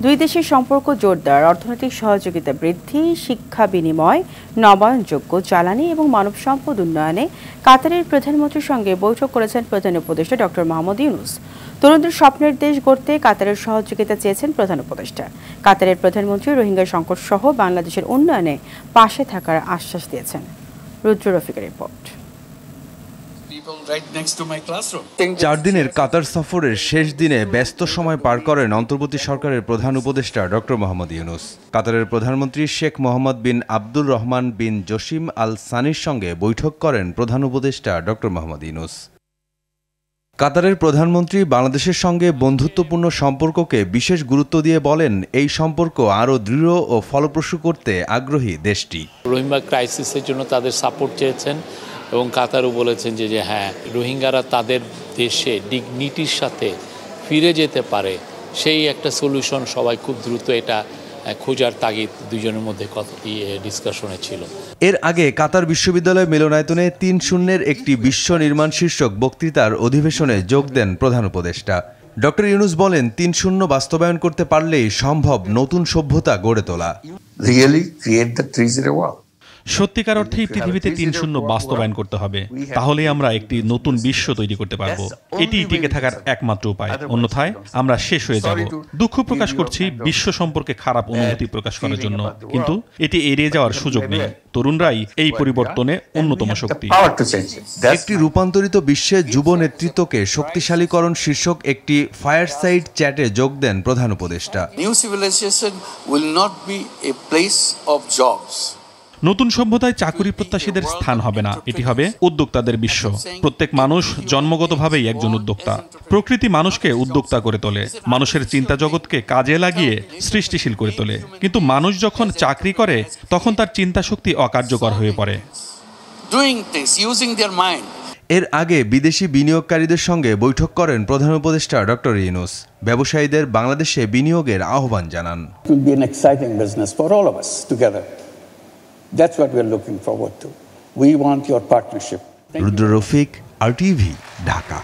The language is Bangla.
দুই দেশের সম্পর্ক জোরদার, অর্থনৈতিক সহযোগিতা বৃদ্ধি, শিক্ষা বিনিময়, নবায়নযোগ্য জ্বালানি এবং মানব সম্পদ উন্নয়নে কাতারের প্রধানমন্ত্রীর সঙ্গে বৈঠক করেছেন প্রধান উপদেষ্টা ডক্টর মোহাম্মদ ইউনূস। তরুণদের স্বপ্নের দেশ গড়তে কাতারের সহযোগিতা চেয়েছেন প্রধান উপদেষ্টা। কাতারের প্রধানমন্ত্রী রোহিঙ্গা সংকট সহ বাংলাদেশের উন্নয়নে পাশে থাকার আশ্বাস দিয়েছেন। রুদ্র রফিকের রিপোর্ট। 4 দিনের কাতার সফরের শেষ দিনে ব্যস্ত সময় পার করেন অন্তর্বর্তী সরকারের প্রধান উপদেষ্টা ডক্টর মোহাম্মদ ইউনূস। কাতারের প্রধানমন্ত্রী শেখ মোহাম্মদ বিন আব্দুর রহমান বিন জসিম আল সানির সঙ্গে বৈঠক করেন প্রধান উপদেষ্টা ডক্টর মোহাম্মদ ইউনূস। কাতারের প্রধানমন্ত্রী বাংলাদেশের সঙ্গে বন্ধুত্বপূর্ণ সম্পর্ককে বিশেষ গুরুত্ব দিয়ে বলেন, এই সম্পর্ক আরও দৃঢ় ও ফলপ্রসূ করতে আগ্রহী দেশটি। রোহিঙ্গা ক্রাইসিসের জন্য তাদের সাপোর্ট চেয়েছেন এবং কাতারও বলেছেন যে হ্যাঁ, রোহিঙ্গারা তাদের দেশে ডিগনিটির সাথে ফিরে যেতে পারে, সেই একটা সলিউশন সবাই খুব দ্রুত এটা খোঁজার তাগিদ দুজনের মধ্যে ডিসকাশনে ছিল। এর আগে কাতার বিশ্ববিদ্যালয় মিলনায়তনে ৩-০ একটি বিশ্ব নির্মাণ শীর্ষক বক্তৃতার অধিবেশনে যোগ দেন প্রধান উপদেষ্টা। ডক্টর ইউনূস বলেন, ৩-০ বাস্তবায়ন করতে পারলেই সম্ভব নতুন সভ্যতা গড়ে তোলা। সত্যিকার অর্থেই পৃথিবীতে ৩-০ বাস্তবায়ন করতে হবে, তাহলেই আমরা একটি নতুন বিশ্ব তৈরি করতে পারব। এটি টিকে থাকার একমাত্র উপায়, অন্যথায় আমরা শেষ হয়ে যাব। দুঃখ প্রকাশ করছি বিশ্ব সম্পর্কে খারাপ অনুভূতি প্রকাশ করার জন্য, কিন্তু এটি এড়িয়ে যাওয়ার সুযোগ নেই। তরুণরাই এই পরিবর্তনে অন্যতম শক্তি। একটি রূপান্তরিত বিশ্বে যুব নেতৃত্বকে শক্তিশালীকরণ শীর্ষক একটি ফায়ারসাইড চ্যাটে যোগ দেন প্রধান উপদেষ্টা। New civilisation will not be a place of jobs. নতুন সভ্যতায় চাকুরি প্রত্যাশীদের স্থান হবে না, এটি হবে উদ্যোক্তাদের বিশ্ব। প্রত্যেক মানুষ জন্মগতভাবেই একজন উদ্যোক্তা। প্রকৃতি মানুষকে উদ্যোক্তা করে তোলে, মানুষের চিন্তা জগৎকে কাজে লাগিয়ে সৃষ্টিশীল করে তোলে। কিন্তু মানুষ যখন চাকরি করে তখন তার চিন্তা শক্তি অকার্যকর হয়ে পড়ে। এর আগে বিদেশি বিনিয়োগকারীদের সঙ্গে বৈঠক করেন প্রধান উপদেষ্টা ডক্টর ইউনূস। ব্যবসায়ীদের বাংলাদেশে বিনিয়োগের আহ্বান জানান। That's what we're looking forward to. We want your partnership. Rudra Rafiq, RTV, Dhaka.